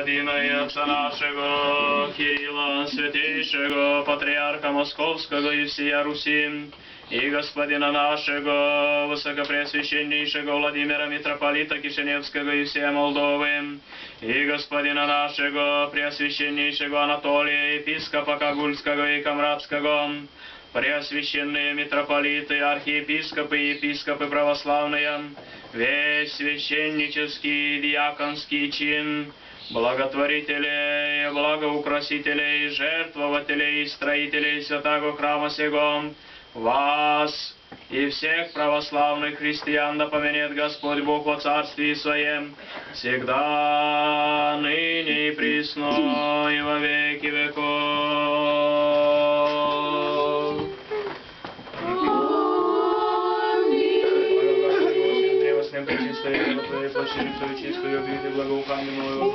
Господина и Отца нашего Кирилла, святейшего Патриарха Московского и всея Руси, и Господина нашего Высокопреосвященнейшего Владимира Митрополита Кишиневского и всея Молдовы, и Господина нашего Преосвященнейшего Анатолия, епископа Кагульского и Камрадского, Преосвященные митрополиты, архиепископы и епископы православные, весь священнический и диаконский чин, благотворителей, благоукрасителей, жертвователей и строителей святого храма сего, вас и всех православных христиан да помянет Господь Бог во Царстве Своем, всегда, ныне и присно, и во веки веков. Пречистая, Твоей площадью, чистую, объявите благоуханную.